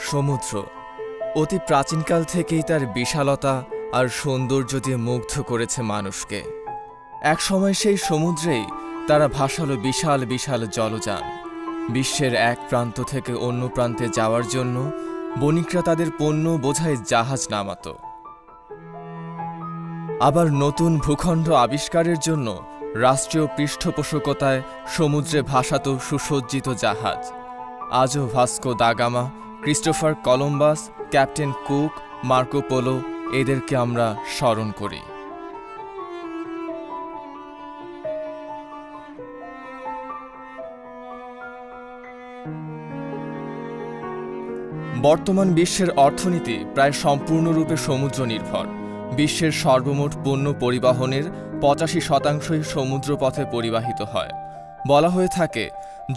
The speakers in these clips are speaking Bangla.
সমুদ্র অতি প্রাচীনকাল থেকেই তার বিশালতা আর সৌন্দর্য দিয়ে মুগ্ধ করেছে মানুষকে। একসময় সেই সমুদ্রেই তারা ভাসালো বিশাল বিশাল জলযান। বিশ্বের এক প্রান্ত থেকে অন্য প্রান্তে যাওয়ার জন্য বণিকরা তাদের পণ্য বোঝাই জাহাজ নামাত। আবার নতুন ভূখণ্ড আবিষ্কারের জন্য রাষ্ট্রীয় পৃষ্ঠপোষকতায় সমুদ্রে ভাসাত সুসজ্জিত জাহাজ। আজও Vasco da Gama, Christopher Columbus, captain cook, Marco polo এদেরকে আমরা স্মরণ করি। বর্তমান বিশ্বের অর্থনীতি প্রায় সম্পূর্ণরূপে সমুদ্র নির্ভর। বিশ্বের সর্বমোট পণ্য পরিবহনের 85% সমুদ্রপথে পরিবাহিত হয়। বলা হয়ে থাকে,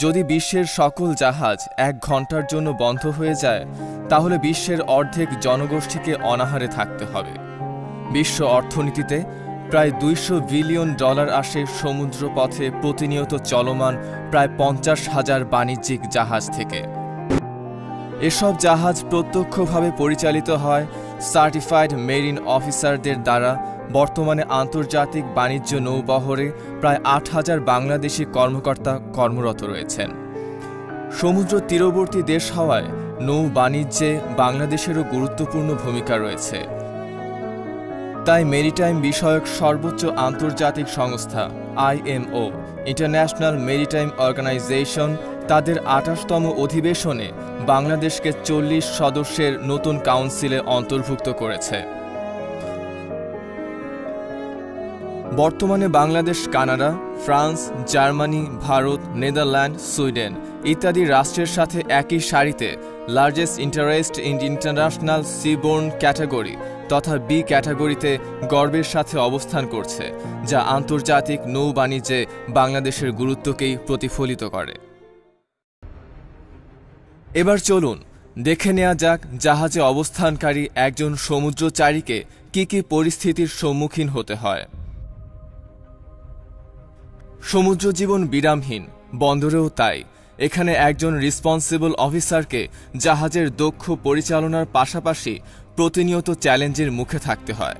যদি বিশ্বের সকল জাহাজ 1 ঘন্টার জন্য বন্ধ হয়ে যায়, তাহলে বিশ্বের অর্ধেক জনগোষ্ঠীকে অনাহারে থাকতে হবে। বিশ্ব অর্থনীতিতে প্রায় $200 বিলিয়ন আসে সমুদ্রপথে প্রতিনিয়ত চলমান প্রায় 50,000 বাণিজ্যিক জাহাজ থেকে। এসব জাহাজ প্রত্যক্ষভাবে পরিচালিত হয় সার্টিফাইড মেরিন অফিসারদের দ্বারা। বর্তমানে আন্তর্জাতিক বাণিজ্য নৌবহরে প্রায় 8,000 বাংলাদেশি কর্মকর্তা কর্মরত রয়েছেন। সমুদ্র তীরবর্তী দেশ হওয়ায় নৌ বাণিজ্যে বাংলাদেশেরও গুরুত্বপূর্ণ ভূমিকা রয়েছে। তাই মেরিটাইম বিষয়ক সর্বোচ্চ আন্তর্জাতিক সংস্থা IMO, ইন্টারন্যাশনাল মেরিটাইম অর্গানাইজেশন, তাদের 28তম অধিবেশনে বাংলাদেশকে 40 সদস্যের নতুন কাউন্সিলে অন্তর্ভুক্ত করেছে। বর্তমানে Bangladesh Canada, France, Germany, Bharat, Netherland, Sweden ইত্যাদি রাষ্ট্রের সাথে একই সারিতে largest interest in international seaborne category তথা বি ক্যাটাগরিতে গর্বের সাথে অবস্থান করছে, যা আন্তর্জাতিক নৌ বাণিজ্যে বাংলাদেশের গুরুত্বকেই প্রতিফলিত করে। এবার চলুন দেখে নেওয়া যাক জাহাজে অবস্থানকারী একজন সমুদ্রচারীকে কি কি পরিস্থিতির সম্মুখীন হতে হয়। সমুদ্র জীবন বিরামহীন, বন্দরেও তাই। এখানে একজন রেসপন্সিবল অফিসারকে জাহাজের দক্ষ পরিচালনার পাশাপাশি প্রতিনিয়ত চ্যালেঞ্জের মুখে থাকতে হয়।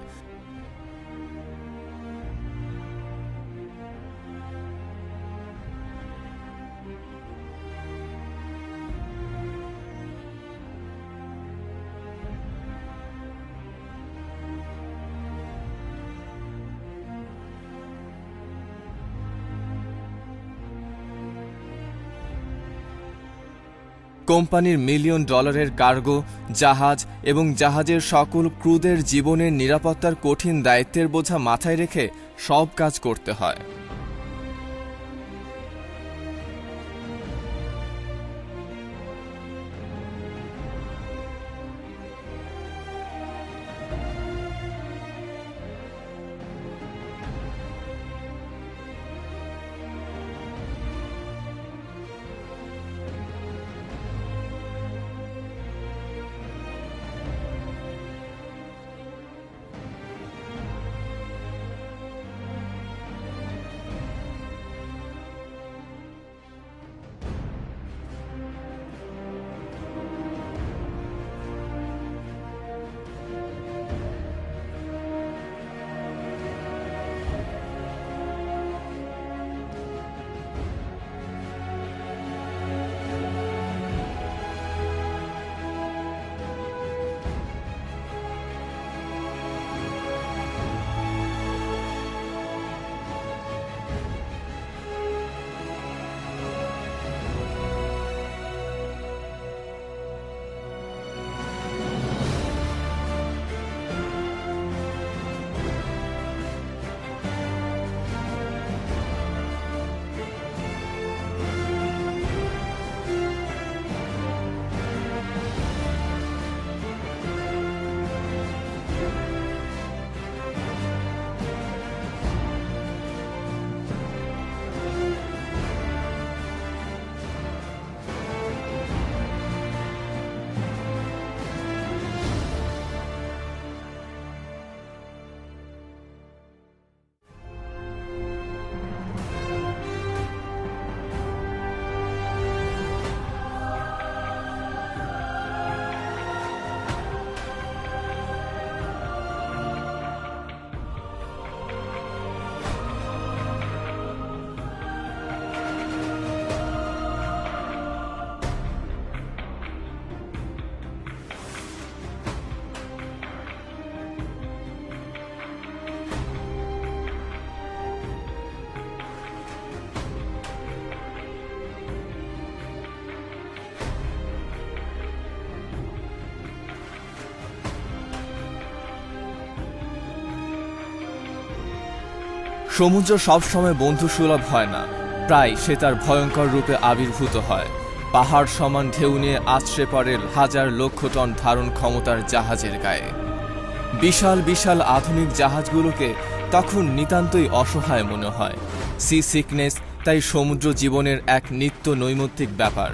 কোম্পানির $মিলিয়ন কার্গো, জাহাজ এবং জাহাজের সকল ক্রুদের জীবনের নিরাপত্তার কঠিন দায়িত্বের বোঝা মাথায় রেখে সব কাজ করতে হয়। সমুদ্র সবসময় বন্ধুসুলভ হয় না, প্রায় সে তার ভয়ঙ্কর রূপে আবির্ভূত হয়। পাহাড় সমান ঢেউ নিয়ে আছড়ে পড়ে হাজার লক্ষ টন ধারণ ক্ষমতার জাহাজের গায়ে। বিশাল বিশাল আধুনিক জাহাজগুলোকে তখন নিতান্তই অসহায় মনে হয়। সি সিকনেস তাই সমুদ্র জীবনের এক নিত্য নৈমিত্তিক ব্যাপার।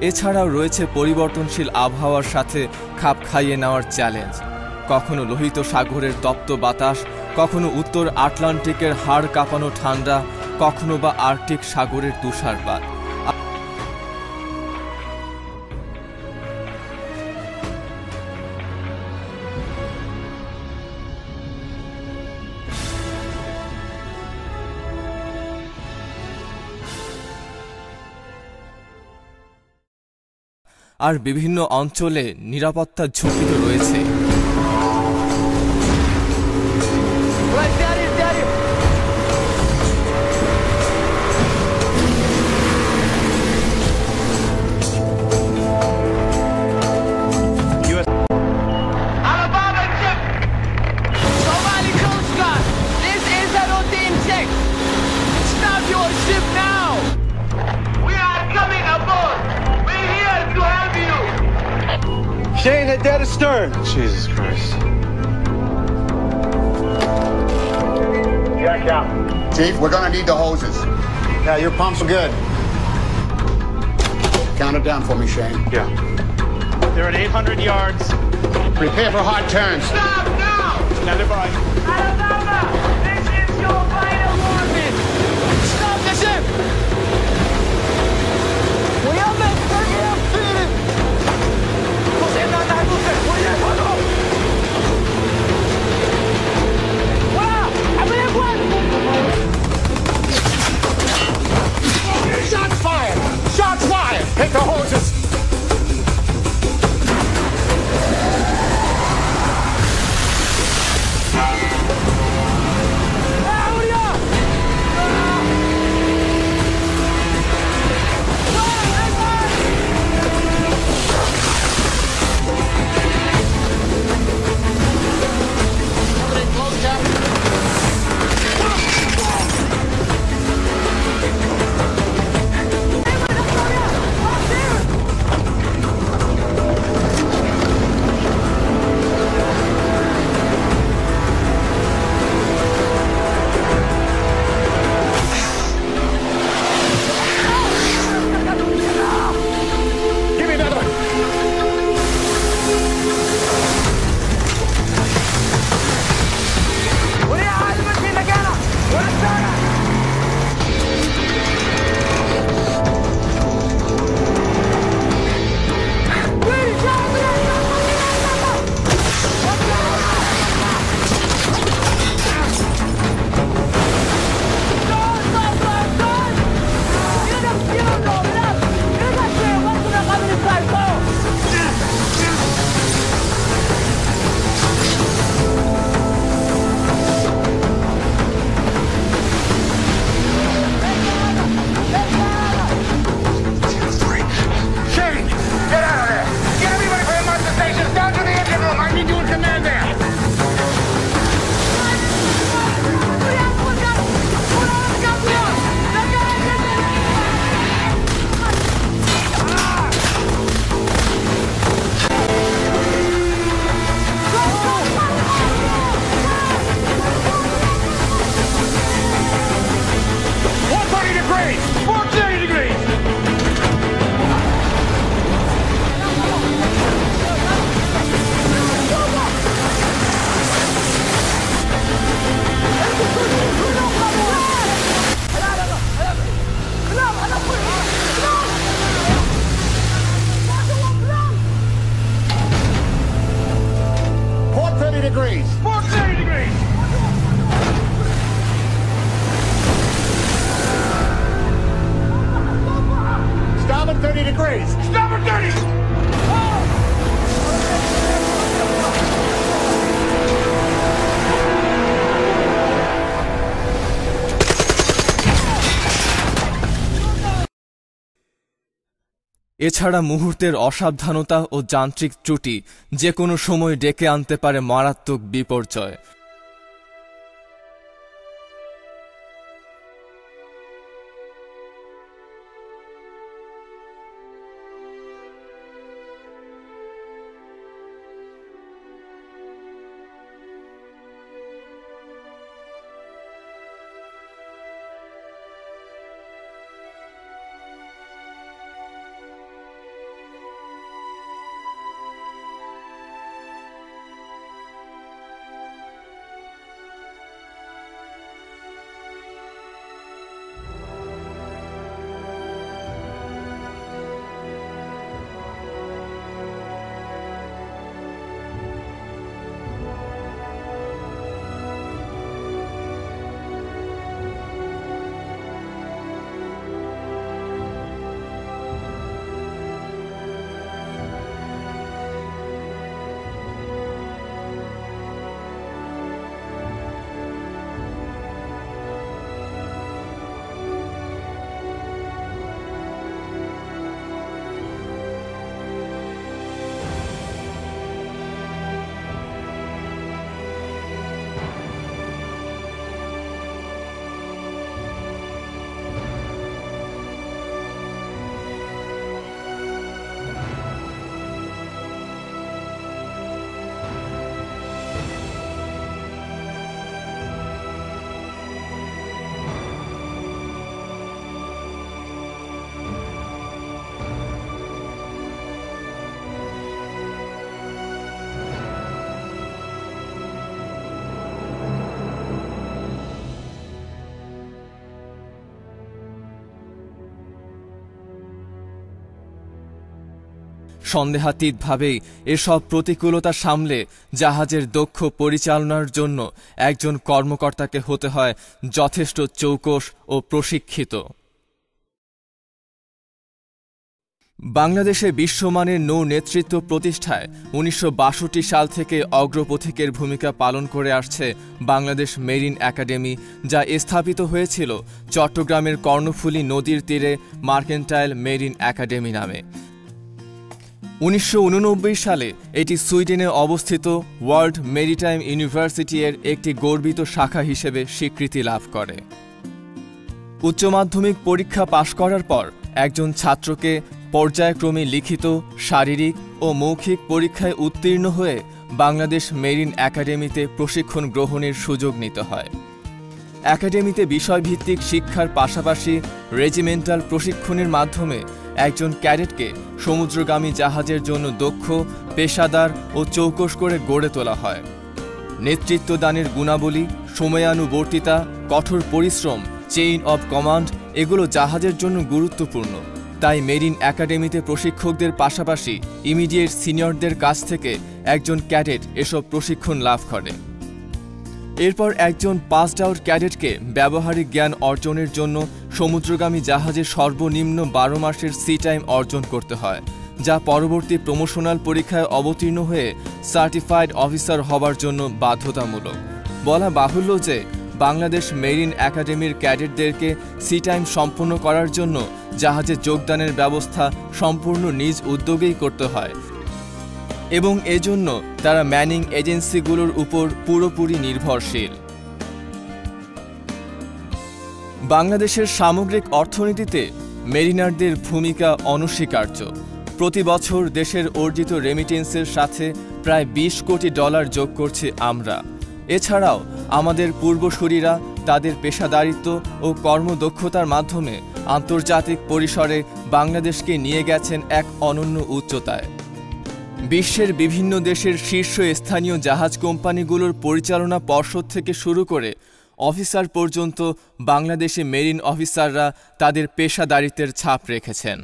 এছাড়াও রয়েছে পরিবর্তনশীল আবহাওয়ার সাথে খাপ খাইয়ে নেওয়ার চ্যালেঞ্জ। কখনো লোহিত সাগরের তপ্ত বাতাস, কখনো উত্তর আটলান্টিকের হাড় কাঁপানো ঠান্ডা, কখনো বা আর্কটিক সাগরের তুষারপাত। আর বিভিন্ন অঞ্চলে নিরাপত্তার ঝুঁকি তো রয়েছে। Shane, head dead astern. Jesus Christ. Jack out. Chief, we're gonna need the hoses. Yeah, your pumps are good. Count it down for me, Shane. Yeah. They're at 800 yards. Prepare for hard turns. Stop now! Stand by. Alabama, this is your final warning. Stop the ship! We have been taking up feeding. Shots fired! Shots fired! Take the hoses! There! starboard 30 degrees. Starboard 30! এছাড়া মুহূর্তের অসাবধানতা ও যান্ত্রিক ত্রুটি যে কোনো সময় ডেকে আনতে পারে মারাত্মক বিপর্যয়। সন্দেহাতীতভাবেই এসব প্রতিকূলতা সামলে জাহাজের দক্ষ পরিচালনার জন্য একজন কর্মকর্তাকে হতে হয় যথেষ্ট চৌকস ও প্রশিক্ষিত। বাংলাদেশে বিশ্বমানের নৌ নেতৃত্ব প্রতিষ্ঠায় ১৯৬২ সাল থেকে অগ্রপথিকের ভূমিকা পালন করে আসছে বাংলাদেশ মেরিন একাডেমি, যা স্থাপিত হয়েছিল চট্টগ্রামের কর্ণফুলী নদীর তীরে মার্কেন্টাইল মেরিন একাডেমি নামে। ১৯৮৯ সালে এটি সুইডেনে অবস্থিত ওয়ার্ল্ড মেরিটাইম ইউনিভার্সিটি এর একটি গর্বিত শাখা হিসেবে স্বীকৃতি লাভ করে। উচ্চ মাধ্যমিক পরীক্ষা পাশ করার পর একজন ছাত্রকে পর্যায়ক্রমে লিখিত, শারীরিক ও মৌখিক পরীক্ষায় উত্তীর্ণ হয়ে বাংলাদেশ মেরিন একাডেমিতে প্রশিক্ষণ গ্রহণের সুযোগ নিতে হয়। একাডেমিতে বিষয়ভিত্তিক শিক্ষার পাশাপাশি রেজিমেন্টাল প্রশিক্ষণের মাধ্যমে একজন ক্যাডেটকে সমুদ্রগামী জাহাজের জন্য দক্ষ, পেশাদার ও চৌকস করে গড়ে তোলা হয়। নেতৃত্বদানের গুণাবলী, সময়ানুবর্তিতা, কঠোর পরিশ্রম, চেইন অব কমান্ড এগুলো জাহাজের জন্য গুরুত্বপূর্ণ। তাই মেরিন একাডেমিতে প্রশিক্ষকদের পাশাপাশি ইমিডিয়েট সিনিয়রদের কাছ থেকে একজন ক্যাডেট এসব প্রশিক্ষণ লাভ করে। এরপর একজন পাসড আউট ক্যাডেটকে ব্যবহারিক জ্ঞান অর্জনের জন্য সমুদ্রগামী জাহাজে সর্বনিম্ন ১২ মাসের সি টাইম অর্জন করতে হয়, যা পরবর্তী প্রমোশনাল পরীক্ষায় অবতীর্ণ হয়ে সার্টিফাইড অফিসার হবার জন্য বাধ্যতামূলক। বলা বাহুল্য যে বাংলাদেশ মেরিন একাডেমির ক্যাডেটদেরকে সি টাইম সম্পন্ন করার জন্য জাহাজে যোগদানের ব্যবস্থা সম্পূর্ণ নিজ উদ্যোগেই করতে হয় এবং এজন্য তারা ম্যানিং এজেন্সিগুলোর উপর পুরোপুরি নির্ভরশীল। বাংলাদেশের সামগ্রিক অর্থনীতিতে মেরিনারদের ভূমিকা অনস্বীকার্য। প্রতি বছর দেশের অর্জিত রেমিটেন্সের সাথে প্রায় ২০ কোটি ডলার যোগ করছি আমরা। এছাড়াও আমাদের পূর্বসূরীরা তাদের পেশাদারিত্ব ও কর্মদক্ষতার মাধ্যমে আন্তর্জাতিক পরিসরে বাংলাদেশকে নিয়ে গেছেন এক অনন্য উচ্চতায়। বিশ্বের বিভিন্ন দেশের শীর্ষস্থানীয় জাহাজ কোম্পানিগুলোর পরিচালনা পর্ষদ থেকে শুরু করে অফিসার পর্যন্ত বাংলাদেশে মেরিন অফিসাররা তাদের পেশাদারিত্বের ছাপ রেখেছেন।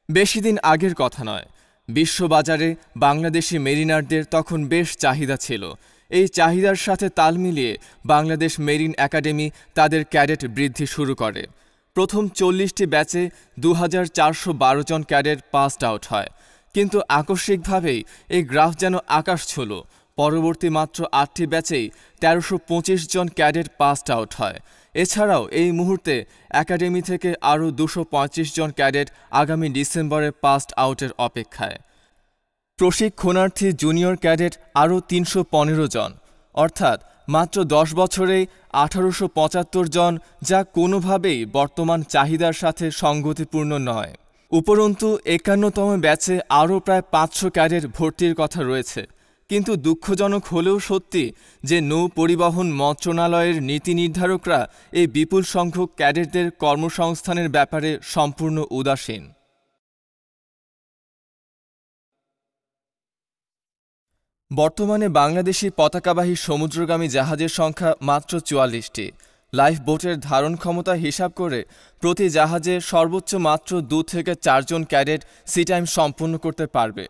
বেশি দিন আগের কথা নয়, বিশ্ববাজারে বাংলাদেশি মেরিনারদের তখন বেশ চাহিদা ছিল। এই চাহিদার সাথে তাল মিলিয়ে বাংলাদেশ মেরিন একাডেমি তাদের ক্যাডেট বৃদ্ধি শুরু করে। প্রথম 40টি ব্যাচে 2412 জন ক্যাডেট পাসড আউট হয়, কিন্তু আকস্মিকভাবেই এই গ্রাফ যেন আকাশ ছোঁল। পরবর্তী মাত্র 8টি ব্যাচেই 1325 জন ক্যাডেট পাসড আউট হয়। এছাড়াও এই মুহূর্তে একাডেমি থেকে আরও 235 জন ক্যাডেট আগামী ডিসেম্বরে পাসড আউটের অপেক্ষায়। প্রশিক্ষণার্থী জুনিয়র ক্যাডেট আরও 315 জন, অর্থাৎ মাত্র 10 বছরেই 1875 জন, যা কোনোভাবেই বর্তমান চাহিদার সাথে সঙ্গতিপূর্ণ নয়। উপরন্তু 51তম ব্যাচে আরও প্রায় 500 ক্যাডেট ভর্তির কথা রয়েছে। কিন্তু দুঃখজনক হলেও সত্যি যে নৌ পরিবহন মন্ত্রণালয়ের নীতি নির্ধারকরা এই বিপুল সংখ্যক ক্যাডেটদের কর্মসংস্থানের ব্যাপারে সম্পূর্ণ উদাসীন। বর্তমানে বাংলাদেশি পতাকাবাহী সমুদ্রগামী জাহাজের সংখ্যা মাত্র 44টি। লাইফ বোটের ধারণ ক্ষমতা হিসাব করে প্রতি জাহাজে সর্বোচ্চ মাত্র 2 থেকে 4 জন ক্যাডেট সি টাইম সম্পন্ন করতে পারবে।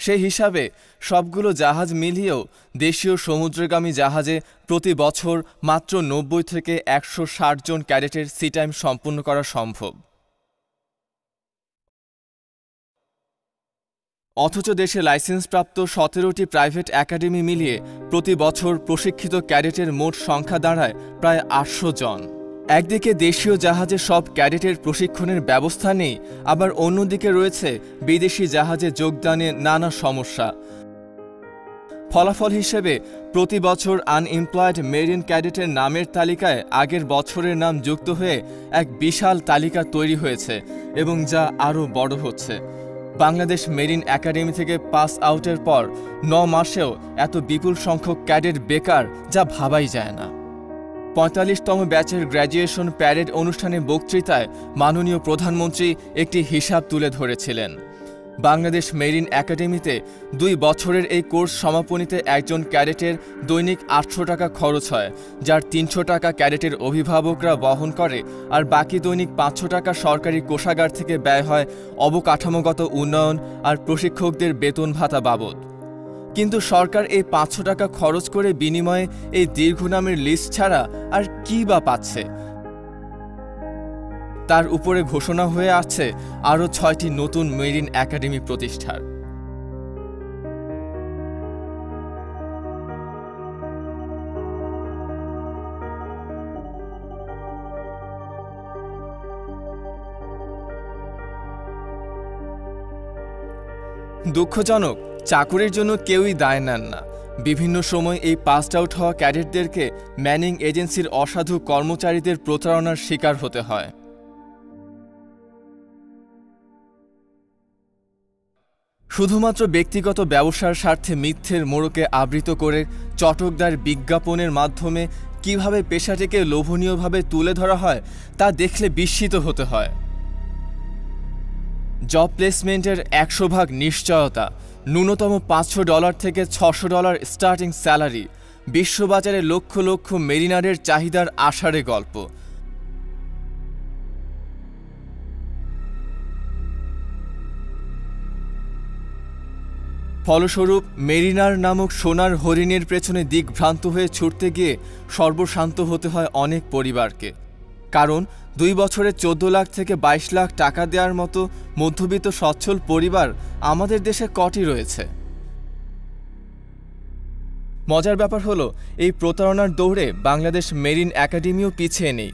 সেই হিসাবে সবগুলো জাহাজ মিলিয়েও দেশীয় সমুদ্রগামী জাহাজে প্রতি বছর মাত্র 90 থেকে 160 জন ক্যাডেটের সি টাইম সম্পন্ন করা সম্ভব। অথচ দেশে লাইসেন্সপ্রাপ্ত 17টি প্রাইভেট একাডেমি মিলিয়ে প্রতি বছর প্রশিক্ষিত ক্যাডেটের মোট সংখ্যা দাঁড়ায় প্রায় 800 জন। একদিকে দেশীয় জাহাজে সব ক্যাডেটের প্রশিক্ষণের ব্যবস্থা নেই, আবার অন্যদিকে রয়েছে বিদেশি জাহাজে যোগদানে নানা সমস্যা। ফলাফল হিসেবে প্রতি বছর আনএমপ্লয়েড মেরিন ক্যাডেটের নামের তালিকায় আগের বছরের নাম যুক্ত হয়ে এক বিশাল তালিকা তৈরি হয়েছে এবং যা আরও বড় হচ্ছে। বাংলাদেশ মেরিন একাডেমি থেকে পাস আউটের পর 9 মাসেও এত বিপুল সংখ্যক ক্যাডেট বেকার, যা ভাবাই যায় না। 45তম ব্যাচের গ্র্যাজুয়েশন প্যারেড অনুষ্ঠানে বক্তৃতায় মাননীয় প্রধানমন্ত্রী একটি হিসাব তুলে ধরেছিলেন। বাংলাদেশ মেরিন একাডেমিতে 2 বছরের এই কোর্স সমাপনীতে একজন ক্যাডেটের দৈনিক 800 টাকা খরচ হয়, যার 300 টাকা ক্যাডেটের অভিভাবকরা বহন করে, আর বাকি দৈনিক 500 টাকা সরকারি কোষাগার থেকে ব্যয় হয় অবকাঠামোগত উন্নয়ন আর প্রশিক্ষকদের বেতন ভাতা বাবদ। কিন্তু সরকার এই 500 টাকা খরচ করে বিনিময়ে এই দীর্ঘ নামের লিস্ট ছাড়া আর কী বা পাচ্ছে? তার উপরে ঘোষণা হয়ে আছে আরও 6টি নতুন মেরিন একাডেমি প্রতিষ্ঠার। দুঃখজনক, চাকুরির জন্য কেউই দায় নেন না। বিভিন্ন সময় এই পাসড আউট হওয়া ক্যাডেটদেরকে ম্যানিং এজেন্সির অসাধু কর্মচারীদের প্রতারণার শিকার হতে হয়। শুধুমাত্র ব্যক্তিগত ব্যবসার স্বার্থে মিথ্যের মোড়কে আবৃত করে চটকদার বিজ্ঞাপনের মাধ্যমে কিভাবে পেশাটিকে লোভনীয়ভাবে তুলে ধরা হয় তা দেখলে বিস্মিত হতে হয়। জব প্লেসমেন্টের 100% নিশ্চয়তা, ন্যূনতম $500 থেকে $600 স্টার্টিং স্যালারি, বিশ্ববাজারে লক্ষ লক্ষ মেরিনারের চাহিদার আষাঢ়ে গল্প। ফলস্বরূপ মেরিনার নামক সোনার হরিণের পেছনে দিকভ্রান্ত হয়ে ছুটতে গিয়ে সর্বশান্ত হতে হয় অনেক পরিবারকে। কারণ 2 বছরে 14 লাখ থেকে 22 লাখ টাকা দেওয়ার মতো মধ্যবিত্ত সচ্ছল পরিবার আমাদের দেশে কটি রয়েছে? মজার ব্যাপার হলো, এই প্রতারণার দৌড়ে বাংলাদেশ মেরিন একাডেমিও পিছিয়ে নেই।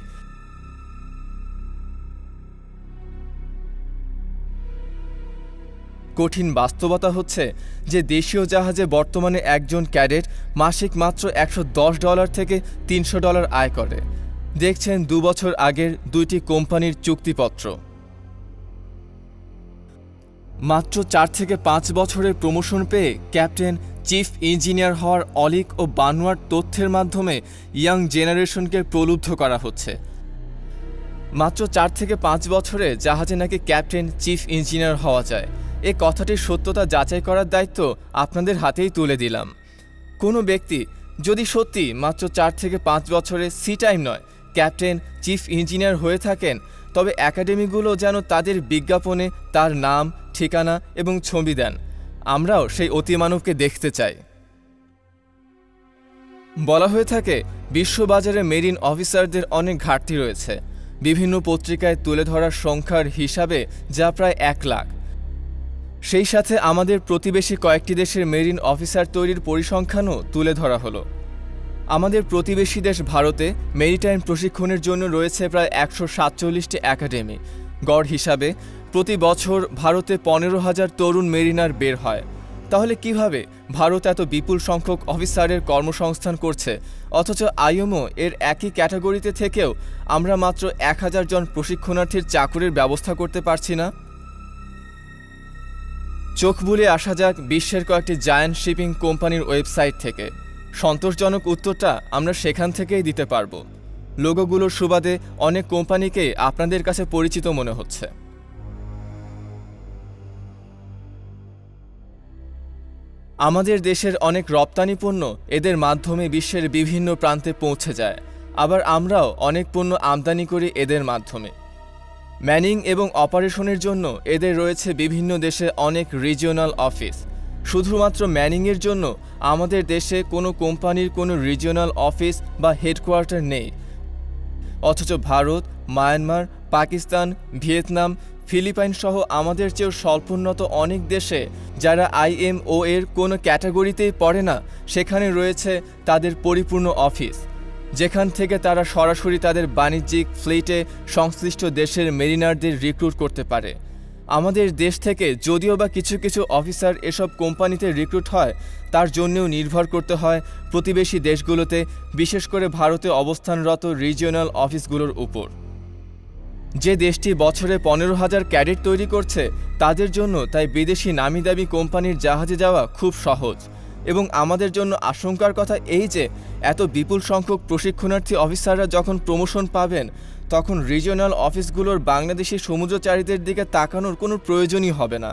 কঠিন বাস্তবতা হচ্ছে যে দেশীয় জাহাজে বর্তমানে একজন ক্যাডেট মাসিক মাত্র $110 থেকে $300 আয় করে। দেখছেন 2 বছর আগের 2টি কোম্পানির চুক্তিপত্র। মাত্র 4 থেকে 5 বছরের প্রমোশন পেয়ে ক্যাপ্টেন, চিফ ইঞ্জিনিয়ার হওয়ার অলিক ও বানোয়াট তথ্যের মাধ্যমে ইয়াং জেনারেশনকে প্রলুব্ধ করা হচ্ছে। মাত্র 4 থেকে 5 বছরে জাহাজে নাকি ক্যাপ্টেন, চিফ ইঞ্জিনিয়ার হওয়া যায়। এই কথাটির সত্যতা যাচাই করার দায়িত্ব আপনাদের হাতেই তুলে দিলাম। কোনো ব্যক্তি যদি সত্যি মাত্র 4 থেকে 5 বছরে সি টাইম নয়, ক্যাপ্টেন, চিফ ইঞ্জিনিয়ার হয়ে থাকেন, তবে একাডেমিগুলো যেন তাদের বিজ্ঞাপনে তার নাম, ঠিকানা এবং ছবি দেন। আমরাও সেই অতিমানবকে দেখতে চাই। বলা হয়ে থাকে বিশ্ববাজারে মেরিন অফিসারদের অনেক ঘাটতি রয়েছে। বিভিন্ন পত্রিকায় তুলে ধরার সংখ্যার হিসাবে যা প্রায় 1 লাখ। সেই সাথে আমাদের প্রতিবেশী কয়েকটি দেশের মেরিন অফিসার তৈরির পরিসংখ্যানও তুলে ধরা হলো। আমাদের প্রতিবেশী দেশ ভারতে মেরিটাইম প্রশিক্ষণের জন্য রয়েছে প্রায় 147টি একাডেমি। গড় হিসাবে প্রতি বছর ভারতে 15,000 তরুণ মেরিনার বের হয়। তাহলে কিভাবে ভারত এত বিপুল সংখ্যক অফিসারের কর্মসংস্থান করছে, অথচ আইএমও এর একই ক্যাটাগরিতে থেকেও আমরা মাত্র 1000 জন প্রশিক্ষণার্থীর চাকুরির ব্যবস্থা করতে পারছি না? চোখ বুলে আসা যাক বিশ্বের কয়েকটি জায়ান্ট শিপিং কোম্পানির ওয়েবসাইট থেকে। সন্তোষজনক উত্তরটা আমরা সেখান থেকেই দিতে পারবো। লোগোগুলোর সুবাদে অনেক কোম্পানিকে আপনাদের কাছে পরিচিত মনে হচ্ছে। আমাদের দেশের অনেক রপ্তানি পণ্য এদের মাধ্যমে বিশ্বের বিভিন্ন প্রান্তে পৌঁছে যায়, আবার আমরাও অনেক পণ্য আমদানি করি এদের মাধ্যমে। ম্যানিং এবং অপারেশনের জন্য এদের রয়েছে বিভিন্ন দেশে অনেক রিজিওনাল অফিস। শুধুমাত্র ম্যানিংয়ের জন্য আমাদের দেশে কোনো কোম্পানির কোনো রিজিওনাল অফিস বা হেডকোয়ার্টার নেই, অথচ Bharat, Myanmar, Pakistan, Vietnam, Philippines সহ আমাদের চেয়েও স্বল্পোন্নত অনেক দেশে যারা আইএমও এর কোনো ক্যাটাগরিতেই পড়ে না, সেখানে রয়েছে তাদের পরিপূর্ণ অফিস, যেখান থেকে তারা সরাসরি তাদের বাণিজ্যিক ফ্লিটে সংশ্লিষ্ট দেশের মেরিনারদের রিক্রুট করতে পারে। আমাদের দেশ থেকে যদিও বা কিছু কিছু অফিসার এসব কোম্পানিতে রিক্রুট হয়, তার জন্যও নির্ভর করতে হয় প্রতিবেশী দেশগুলোতে, বিশেষ করে ভারতে অবস্থানরত রিজিওনাল অফিসগুলোর উপর। যে দেশটি বছরে 15,000 ক্যাডেট তৈরি করছে, তাদের জন্য তাই বিদেশি নামিদামি কোম্পানির জাহাজে যাওয়া খুব সহজ। এবং আমাদের জন্য আশঙ্কার কথা এই যে এত বিপুল সংখ্যক প্রশিক্ষণার্থী অফিসাররা যখন প্রমোশন পাবেন, তখন রিজিওনাল অফিসগুলোর বাংলাদেশি সমুদ্রচারীদের দিকে তাকানোর কোনো প্রয়োজনই হবে না।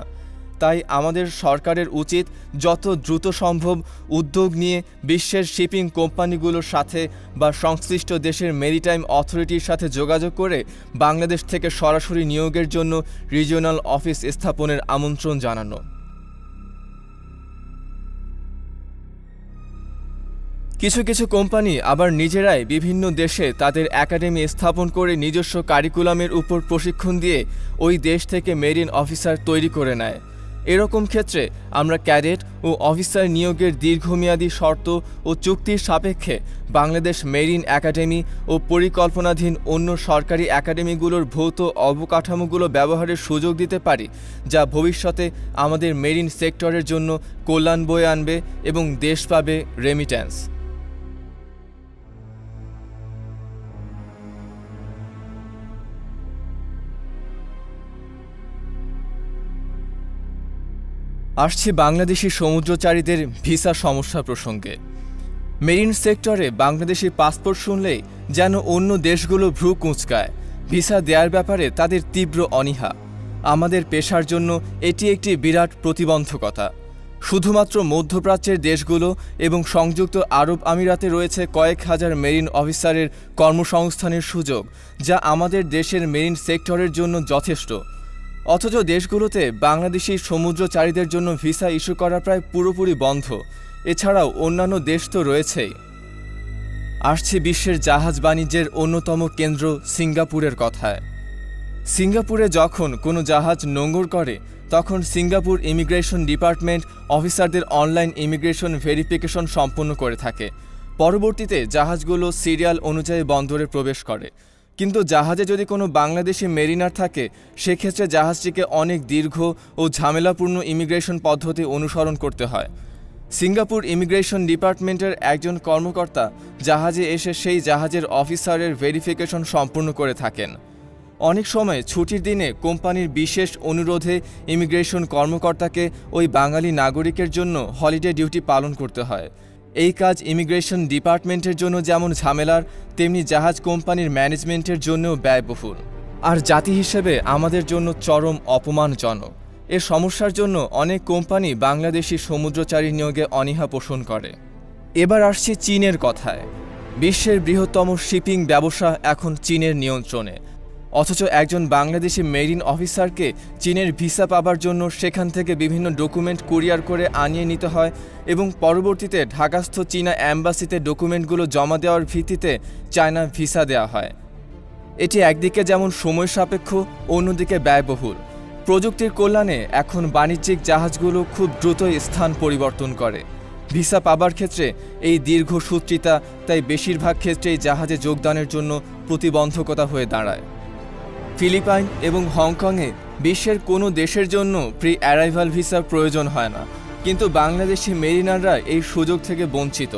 তাই আমাদের সরকারের উচিত যত দ্রুত সম্ভব উদ্যোগ নিয়ে বিশ্বের শিপিং কোম্পানিগুলোর সাথে বা সংশ্লিষ্ট দেশের মেরিটাইম অথরিটির সাথে যোগাযোগ করে বাংলাদেশ থেকে সরাসরি নিয়োগের জন্য রিজিওনাল অফিস স্থাপনের আমন্ত্রণ জানানো। কিছু কিছু কোম্পানি আবার নিজেরাই বিভিন্ন দেশে তাদের একাডেমি স্থাপন করে নিজস্ব কারিকুলামের উপর প্রশিক্ষণ দিয়ে ওই দেশ থেকে মেরিন অফিসার তৈরি করে নেয়। এরকম ক্ষেত্রে আমরা ক্যাডেট ও অফিসার নিয়োগের দীর্ঘমেয়াদী শর্ত ও চুক্তির সাপেক্ষে বাংলাদেশ মেরিন একাডেমি ও পরিকল্পনাধীন অন্য সরকারি একাডেমিগুলোর ভৌত অবকাঠামোগুলো ব্যবহারের সুযোগ দিতে পারি, যা ভবিষ্যতে আমাদের মেরিন সেক্টরের জন্য কল্যাণ বয়ে আনবে এবং দেশ পাবে রেমিট্যান্স। আসছে বাংলাদেশি সমুদ্রচারীদের ভিসা সমস্যা প্রসঙ্গে। মেরিন সেক্টরে বাংলাদেশি পাসপোর্ট শুনলেই যেন অন্য দেশগুলো ভ্রু কুঁচকায়। ভিসা দেওয়ার ব্যাপারে তাদের তীব্র অনীহা। আমাদের পেশার জন্য এটি একটি বিরাট প্রতিবন্ধকতা। শুধুমাত্র মধ্যপ্রাচ্যের দেশগুলো এবং সংযুক্ত আরব আমিরাতে রয়েছে কয়েক হাজার মেরিন অফিসারের কর্মসংস্থানের সুযোগ, যা আমাদের দেশের মেরিন সেক্টরের জন্য যথেষ্ট। অথচ দেশগুলোতে বাংলাদেশি সমুদ্রচারীদের জন্য ভিসা ইস্যু করা প্রায় পুরোপুরি বন্ধ। এছাড়াও অন্যান্য দেশ তো রয়েছেই। আসছে বিশ্বের জাহাজ বাণিজ্যের অন্যতম কেন্দ্র সিঙ্গাপুরের কথায়। সিঙ্গাপুরে যখন কোনো জাহাজ নোঙর করে, তখন সিঙ্গাপুর ইমিগ্রেশন ডিপার্টমেন্ট অফিসারদের অনলাইন ইমিগ্রেশন ভেরিফিকেশন সম্পন্ন করে থাকে। পরবর্তীতে জাহাজগুলো সিরিয়াল অনুযায়ী বন্দরে প্রবেশ করে। কিন্তু জাহাজে যদি কোনো বাংলাদেশি মেরিনার থাকে, সেক্ষেত্রে জাহাজটিকে অনেক দীর্ঘ ও ঝামেলাপূর্ণ ইমিগ্রেশন পদ্ধতি অনুসরণ করতে হয়। সিঙ্গাপুর ইমিগ্রেশন ডিপার্টমেন্টের একজন কর্মকর্তা জাহাজে এসে সেই জাহাজের অফিসারের ভেরিফিকেশন সম্পূর্ণ করে থাকেন। অনেক সময় ছুটির দিনে কোম্পানির বিশেষ অনুরোধে ইমিগ্রেশন কর্মকর্তাকে ওই বাঙালি নাগরিকের জন্য হলিডে ডিউটি পালন করতে হয়। এই কাজ ইমিগ্রেশন ডিপার্টমেন্টের জন্য যেমন ঝামেলার, তেমনি জাহাজ কোম্পানির ম্যানেজমেন্টের জন্যও ব্যয়বহুল, আর জাতি হিসেবে আমাদের জন্য চরম অপমানজনক। এ সমস্যার জন্য অনেক কোম্পানি বাংলাদেশি সমুদ্রচারী নিয়োগে অনীহা পোষণ করে। এবার আসছি চীনের কথায়। বিশ্বের বৃহত্তম শিপিং ব্যবসা এখন চীনের নিয়ন্ত্রণে, অথচ একজন বাংলাদেশি মেরিন অফিসারকে চীনের ভিসা পাবার জন্য সেখান থেকে বিভিন্ন ডকুমেন্ট কুরিয়ার করে আনিয়ে নিতে হয় এবং পরবর্তীতে ঢাকাস্থ চীনা অ্যাম্বাসিতে ডকুমেন্টগুলো জমা দেওয়ার ভিত্তিতে চায়না ভিসা দেওয়া হয়। এটি একদিকে যেমন সময় সাপেক্ষ, অন্যদিকে ব্যয়বহুল। প্রযুক্তির কল্যাণে এখন বাণিজ্যিক জাহাজগুলো খুব দ্রুতই স্থান পরিবর্তন করে। ভিসা পাবার ক্ষেত্রে এই দীর্ঘসূত্রিতা তাই বেশিরভাগ ক্ষেত্রেই জাহাজে যোগদানের জন্য প্রতিবন্ধকতা হয়ে দাঁড়ায়। ফিলিপাইন এবং হংকংয়ে বিশ্বের কোনো দেশের জন্য প্রি অ্যারাইভাল ভিসার প্রয়োজন হয় না, কিন্তু বাংলাদেশি মেরিনাররা এই সুযোগ থেকে বঞ্চিত।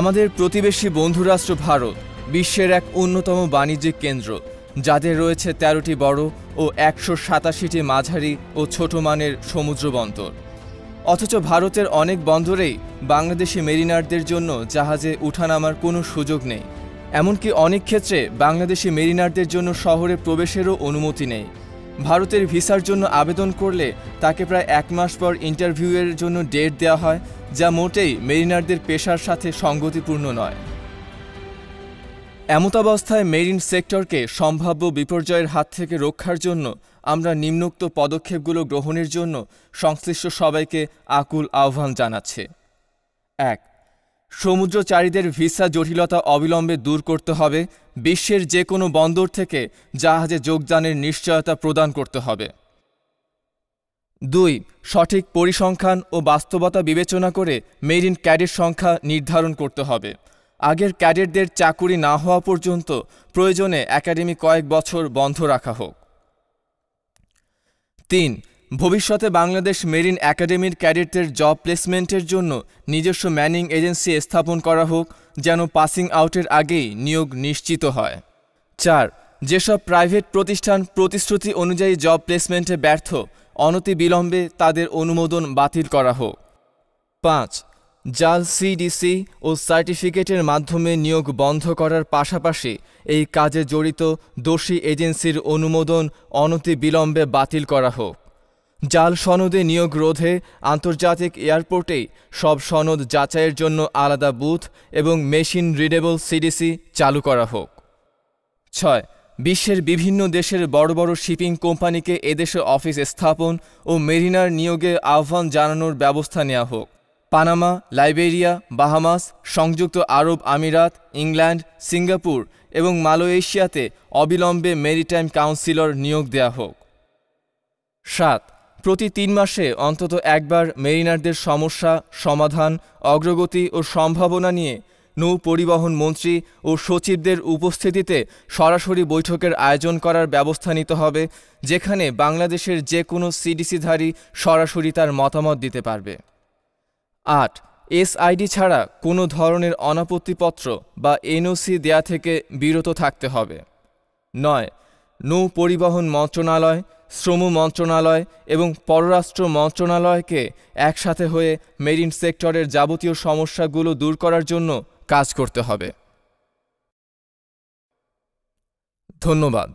আমাদের প্রতিবেশী বন্ধুরাষ্ট্র ভারত বিশ্বের এক অন্যতম বাণিজ্যিক কেন্দ্র, যাদের রয়েছে ১৩টি বড় ও ১৮৭টি মাঝারি ও ছোট মানের সমুদ্র বন্দর। অথচ ভারতের অনেক বন্দরেই বাংলাদেশি মেরিনারদের জন্য জাহাজে উঠানামার কোনো সুযোগ নেই। এমনকি অনেক ক্ষেত্রে বাংলাদেশি মেরিনারদের জন্য শহরে প্রবেশেরও অনুমতি নেই। ভারতের ভিসার জন্য আবেদন করলে তাকে প্রায় ১ মাস পর ইন্টারভিউয়ের জন্য ডেট দেওয়া হয়, যা মোটেই মেরিনারদের পেশার সাথে সঙ্গতিপূর্ণ নয়। এমতাবস্থায় মেরিন সেক্টরকে সম্ভাব্য বিপর্যয়ের হাত থেকে রক্ষার জন্য আমরা নিম্নোক্ত পদক্ষেপগুলো গ্রহণের জন্য সংশ্লিষ্ট সবাইকে আকুল আহ্বান জানাচ্ছি। ১. সমুদ্রচারীদের ভিসা জটিলতা অবিলম্বে দূর করতে হবে। বিশ্বের যে কোনো বন্দর থেকে জাহাজে যোগদানের নিশ্চয়তা প্রদান করতে হবে। ২. সঠিক পরিসংখ্যান ও বাস্তবতা বিবেচনা করে মেরিন ক্যাডেট সংখ্যা নির্ধারণ করতে হবে। আগের ক্যাডেটদের চাকুরি না হওয়া পর্যন্ত প্রয়োজনে একাডেমি কয়েক বছর বন্ধ রাখা হোক। ৩. ভবিষ্যতে বাংলাদেশ মেরিন একাডেমির ক্যাডেটদের জব প্লেসমেন্টের জন্য নিজস্ব ম্যানিং এজেন্সি স্থাপন করা হোক, যেন পাসিং আউটের আগেই নিয়োগ নিশ্চিত হয়। ৪. যেসব প্রাইভেট প্রতিষ্ঠান প্রতিশ্রুতি অনুযায়ী জব প্লেসমেন্টে ব্যর্থ, অনতিবিলম্বে তাদের অনুমোদন বাতিল করা হোক। ৫. জাল সিডিসি ও সার্টিফিকেটের মাধ্যমে নিয়োগ বন্ধ করার পাশাপাশি এই কাজে জড়িত দোষী এজেন্সির অনুমোদন অনতিবিলম্বে বাতিল করা হোক। জাল সনদে নিয়োগ রোধে আন্তর্জাতিক এয়ারপোর্টেই সব সনদ যাচাইয়ের জন্য আলাদা বুথ এবং মেশিন রিডেবল সিডিসি চালু করা হোক। 6. বিশ্বের বিভিন্ন দেশের বড় বড় শিপিং কোম্পানিকে এদেশে অফিস স্থাপন ও মেরিনার নিয়োগে আহ্বান জানানোর ব্যবস্থা নেওয়া হোক। পানামা, লাইবেরিয়া, বাহামাস, সংযুক্ত আরব আমিরাত, ইংল্যান্ড, সিঙ্গাপুর এবং মালয়েশিয়াতে অবিলম্বে মেরিটাইম কাউন্সিলর নিয়োগ দেওয়া হোক। 7. প্রতি 3 মাসে অন্তত একবার মেরিনারদের সমস্যা, সমাধান, অগ্রগতি ও সম্ভাবনা নিয়ে নৌ পরিবহন মন্ত্রী ও সচিবদের উপস্থিতিতে সরাসরি বৈঠকের আয়োজন করার ব্যবস্থা নিতে হবে, যেখানে বাংলাদেশের যে কোনো সিডিসিধারী সরাসরি তার মতামত দিতে পারবে। 8. এসআইডি ছাড়া কোনো ধরনের অনাপত্তিপত্র বা এনওসি দেয়া থেকে বিরত থাকতে হবে। 9. নৌ পরিবহন মন্ত্রণালয়, শ্রম মন্ত্রণালয় এবং পররাষ্ট্র মন্ত্রণালয়কে একসাথে হয়ে মেরিন সেক্টরের যাবতীয় সমস্যাগুলো দূর করার জন্য কাজ করতে হবে। ধন্যবাদ।